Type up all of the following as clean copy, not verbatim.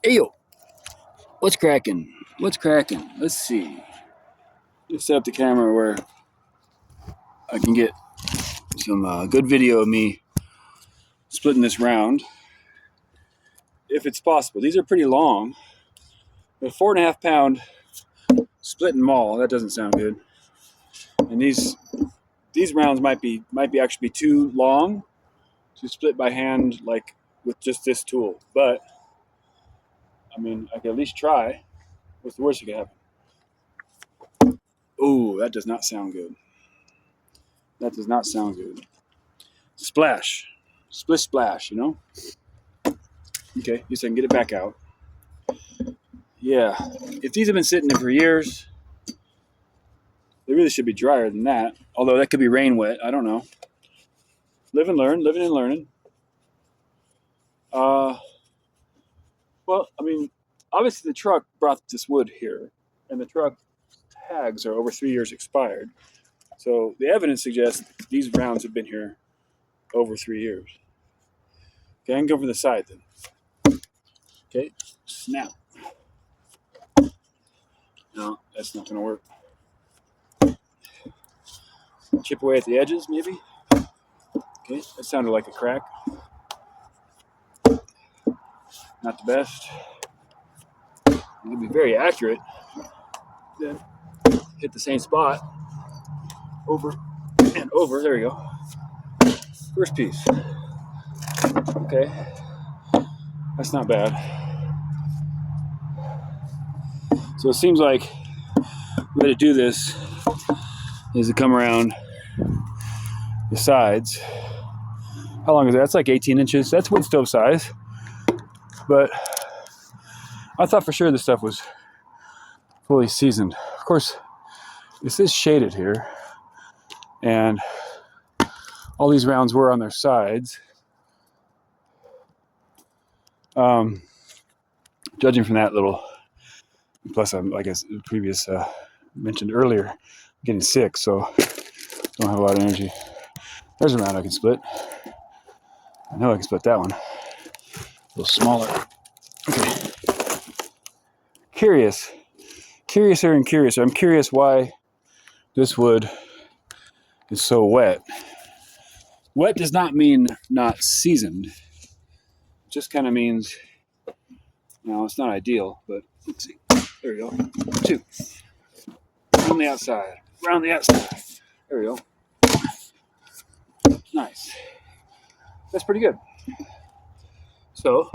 Hey yo, what's cracking? What's cracking? Let's see. Let's set up the camera where I can get some good video of me splitting this round, if it's possible. These are pretty long. A 4.5 pound splitting maul. That doesn't sound good. And these rounds might actually be too long to split by hand, like with just this tool. But I mean, I can at least try. What's the worst that could happen? Oh, that does not sound good. That does not sound good. Splash. Splish splash, you know? Okay, at least I can get it back out. Yeah, if these have been sitting there for years, they really should be drier than that. Although that could be rain wet, I don't know. Live and learn, living and learning. Well, I mean, obviously the truck brought this wood here, and the truck tags are over 3 years expired. So the evidence suggests these rounds have been here over 3 years. Okay, I can go from the side then. Okay, snap. No, that's not going to work. Chip away at the edges, maybe. Okay, that sounded like a crack. Not the best. It'll be very accurate. Then hit the same spot over and over. There we go. First piece. Okay, that's not bad. So it seems like the way to do this is to come around the sides. How long is that? That's like 18 inches. That's wood stove size. But I thought for sure this stuff was fully seasoned. Of course, this is shaded here. And all these rounds were on their sides. Judging from that little, plus I'm, like I previous mentioned earlier, I'm getting sick, so don't have a lot of energy. There's a round I can split. I know I can split that one. A little smaller. Okay. Curiouser and curiouser. I'm curious why this wood is so wet. Wet does not mean not seasoned. It just kind of means, no, it's not ideal, but let's see. There we go. 2. Around the outside. Around the outside. There we go. Nice. That's pretty good. So,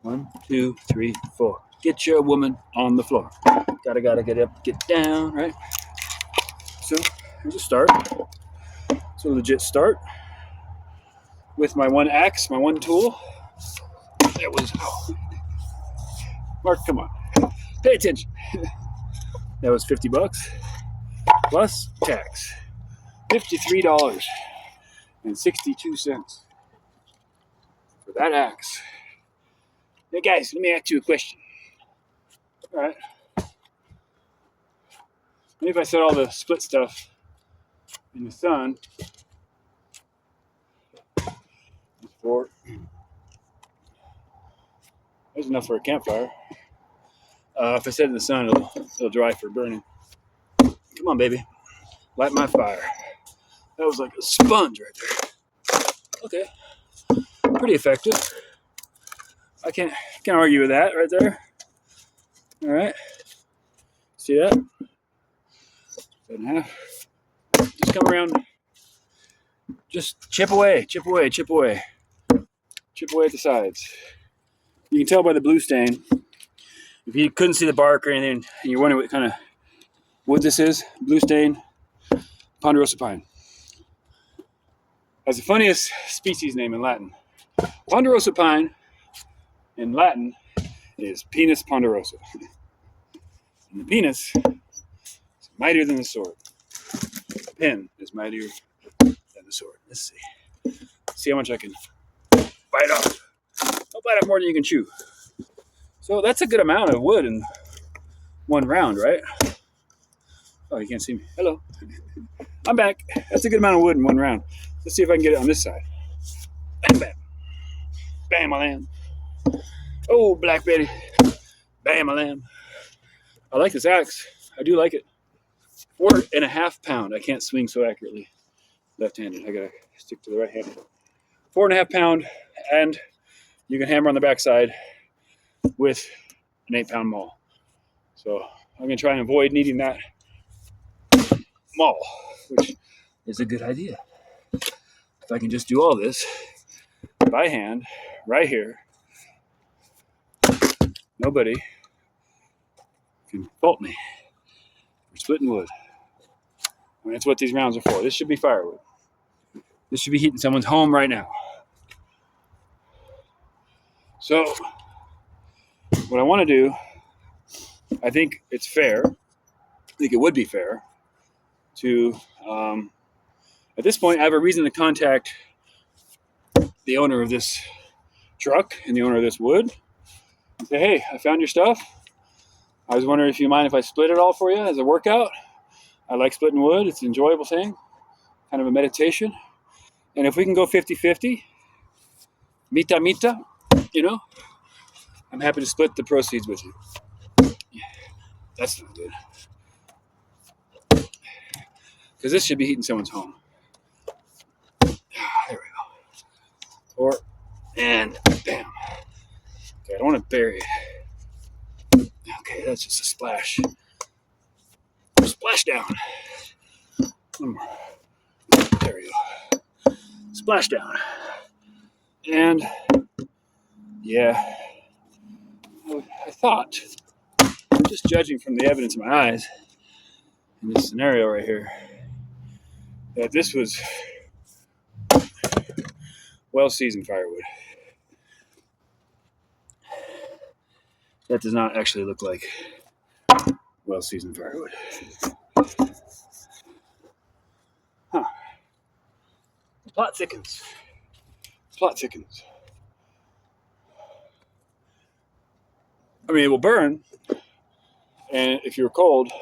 1, 2, 3, 4. Get your woman on the floor. Gotta get up, get down, right? So, here's a start. So, legit start. With my one axe, my one tool. That was, Mark, come on. Pay attention. That was $50 plus tax. $53.62 for that axe. Hey guys, let me ask you a question. All right. Maybe if I set all the split stuff in the sun, there's enough for a campfire. If I set it in the sun, it'll dry for burning. Come on, baby. Light my fire. That was like a sponge right there. Okay. Pretty effective. I can't argue with that right there. All right. See that? 7.5. Just come around. Just chip away. Chip away at the sides. You can tell by the blue stain. If you couldn't see the bark or anything, and you're wondering what kind of wood this is, blue stain, ponderosa pine. Has the funniest species name in Latin. Ponderosa pine in Latin is Pinus ponderosa. And the penis is mightier than the sword. The pen is mightier than the sword. Let's see. See how much I can bite off. Don't bite off more than you can chew. So that's a good amount of wood in one round, right? Oh, you can't see me. Hello. I'm back. That's a good amount of wood in one round. Let's see if I can get it on this side. Bam, bam. Bam, my man. Oh, Black Betty. Bam, a lamb. I like this axe. I do like it. 4.5 pound. I can't swing so accurately left-handed. I gotta stick to the right hand. 4.5 pound, and you can hammer on the backside with an 8 pound maul. So I'm gonna try and avoid needing that maul, which is a good idea. If I can just do all this by hand, right here, nobody can fault me for splitting wood. I mean, that's what these rounds are for. This should be firewood. This should be heating someone's home right now. So, what I want to do, I think it's fair. I think it would be fair to, at this point, I have a reason to contact the owner of this truck and the owner of this wood and say, hey, I found your stuff. I was wondering if you mind if I split it all for you as a workout. I like splitting wood. It's an enjoyable thing, kind of a meditation. And if we can go 50-50, mita, you know, I'm happy to split the proceeds with you. That's not good. Because this should be heating someone's home. There we go. And bam. Okay, I don't want to bury it. Okay, that's just a splash. Splash down. One more. There we go. Splash down. And yeah, I thought, just judging from the evidence in my eyes in this scenario right here, that this was well-seasoned firewood. That does not actually look like well-seasoned firewood. Huh. The plot thickens. Plot thickens. I mean, it will burn, and if you're cold,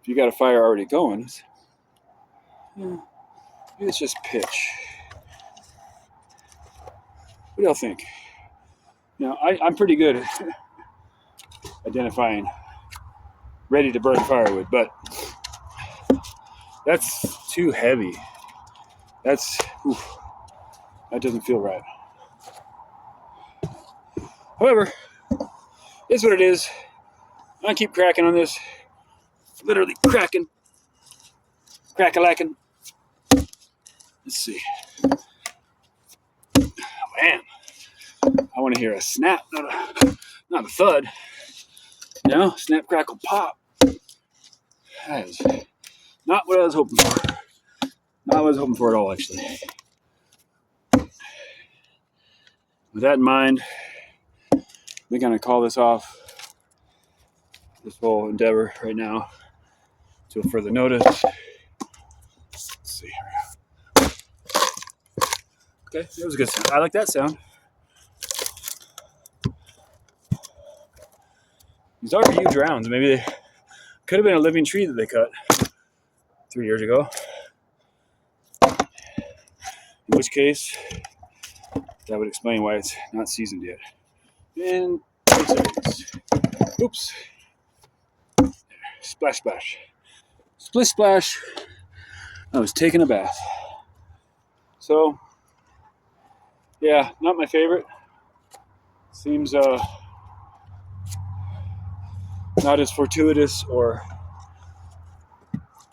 if you got a fire already going, it's just pitch. What do y'all think? Now, I'm pretty good at identifying ready to burn firewood, but that's too heavy. That doesn't feel right. However, it's what it is. I keep cracking on this. Literally cracking. Crack-a-lacking. Let's see. Man, I want to hear a snap, not a thud. You know, snap, crackle, pop. That is not what I was hoping for. Not what I was hoping for at all, actually. With that in mind, we're going to call this off, this whole endeavor right now, till further notice. Let's see. Okay, that was a good sound. I like that sound. These are huge rounds. Maybe they could have been a living tree that they cut 3 years ago. In which case, that would explain why it's not seasoned yet. And 10 seconds. Oops. Splash, splash. Splish, splash. I was taking a bath. So, yeah, not my favorite. Seems not as fortuitous or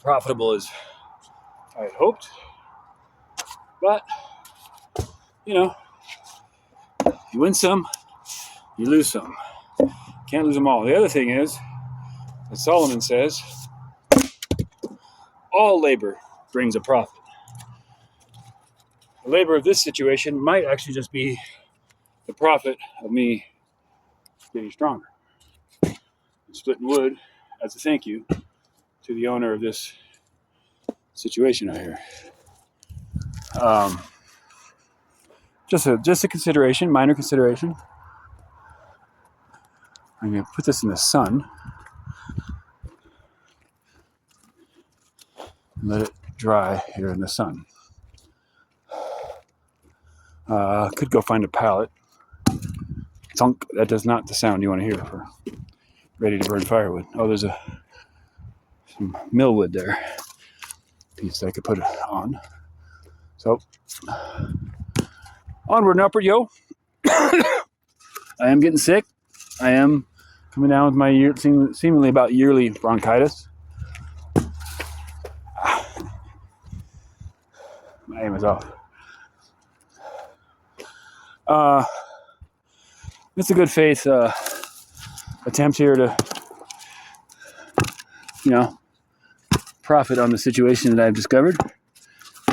profitable as I had hoped. But, you know, you win some, you lose some. Can't lose them all. The other thing is, as Solomon says, all labor brings a profit. The labor of this situation might actually just be the profit of me getting stronger. Splitting wood as a thank you to the owner of this situation out here. Just a consideration, minor consideration. I'm going to put this in the sun and let it dry here in the sun. Could go find a pallet thunk. That does not the sound you want to hear for ready to burn firewood. Oh, there's some millwood there. Piece that I could put it on. So, onward and upward, yo. I am getting sick. I am coming down with my seemingly about yearly bronchitis. My aim is off. It's a good faith attempt here to, profit on the situation that I've discovered,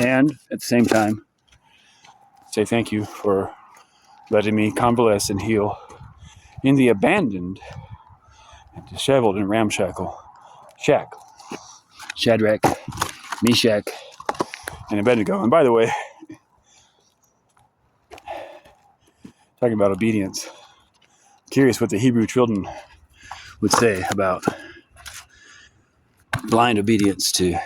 and at the same time, say thank you for letting me convalesce and heal in the abandoned and disheveled and ramshackle shack. Shadrach, Meshach, and Abednego. And by the way, talking about obedience, curious what the Hebrew children would say about blind obedience to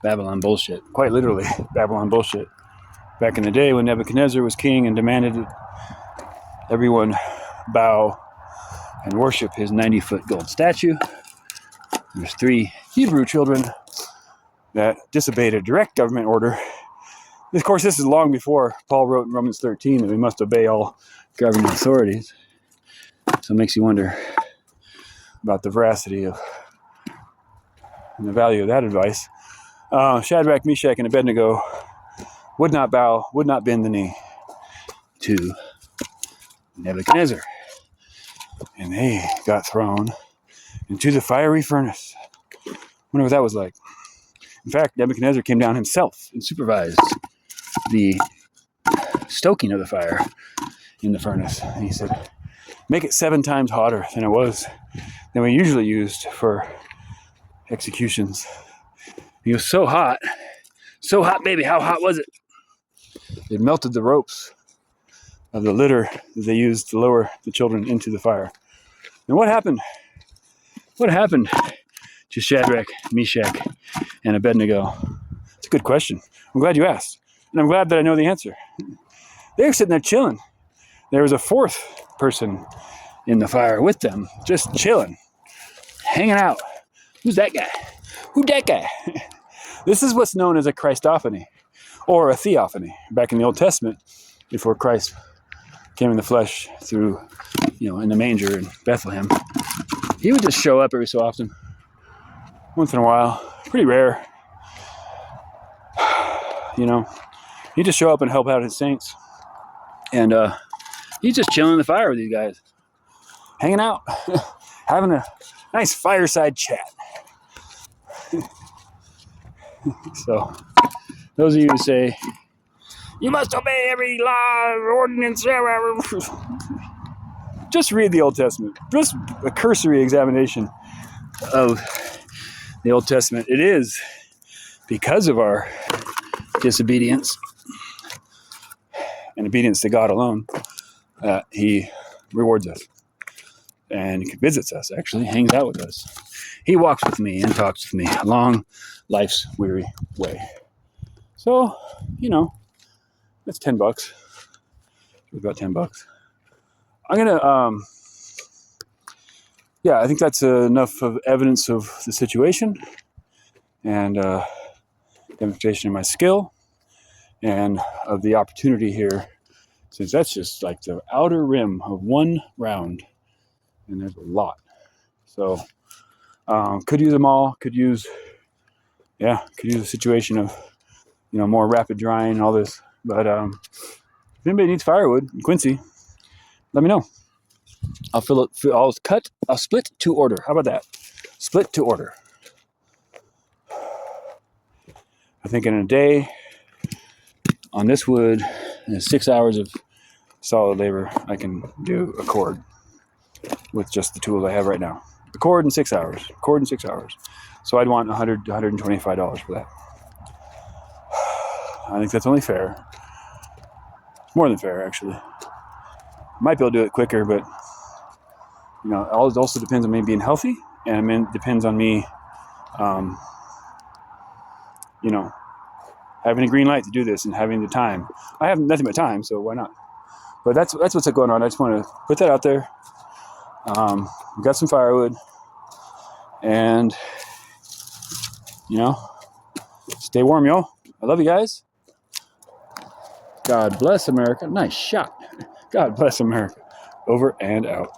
Babylon bullshit. Quite literally, Babylon bullshit. Back in the day when Nebuchadnezzar was king and demanded that everyone bow and worship his 90-foot gold statue, there's 3 Hebrew children that disobeyed a direct government order. Of course, this is long before Paul wrote in Romans 13 that we must obey all government authorities. So it makes you wonder about the veracity of and the value of that advice. Shadrach, Meshach, and Abednego would not bow, would not bend the knee to Nebuchadnezzar. And they got thrown into the fiery furnace. I wonder what that was like. In fact, Nebuchadnezzar came down himself and supervised the stoking of the fire in the furnace. And he said, make it 7 times hotter than we usually used for executions. He was so hot, baby. How hot was it? It melted the ropes of the litter that they used to lower the children into the fire. And what happened? What happened to Shadrach, Meshach, and Abednego? It's a good question. I'm glad you asked. And I'm glad that I know the answer. They were sitting there chilling. There was a 4th person in the fire with them, just chilling, hanging out. Who's that guy? Who that guy? This is what's known as a Christophany, or a theophany, back in the Old Testament, before Christ came in the flesh through, in the manger in Bethlehem. He would just show up every so often, once in a while, pretty rare. He'd just show up and help out his saints. And he's just chilling in the fire with these guys, hanging out, having a nice fireside chat. So, those of you who say, you must obey every law, ordinance, just read the Old Testament. Just a cursory examination of the Old Testament. It is because of our disobedience and obedience to God alone that He rewards us and visits us, actually, hangs out with us. He walks with me and talks with me along life's weary way. So, that's $10. It's about $10. I'm gonna, I think that's enough of evidence of the situation and demonstration of my skill and of the opportunity here, since that's just like the outer rim of one round, and there's a lot. So, could use them all. Could use a situation of, more rapid drying and all this. But if anybody needs firewood in Quincy, let me know. I'll split to order. How about that? Split to order. I think in a day on this wood, in 6 hours of solid labor, I can do a cord with just the tools I have right now. A cord in 6 hours. So I'd want $100 to $125 for that. I think that's only fair. More than fair, actually. Might be able to do it quicker, but it also depends on me being healthy, and it depends on me, having a green light to do this and having the time. I have nothing but time, so why not? But that's what's going on. I just want to put that out there. We got some firewood, and stay warm, y'all. I love you guys. God bless America. Nice shot. God bless America. Over and out.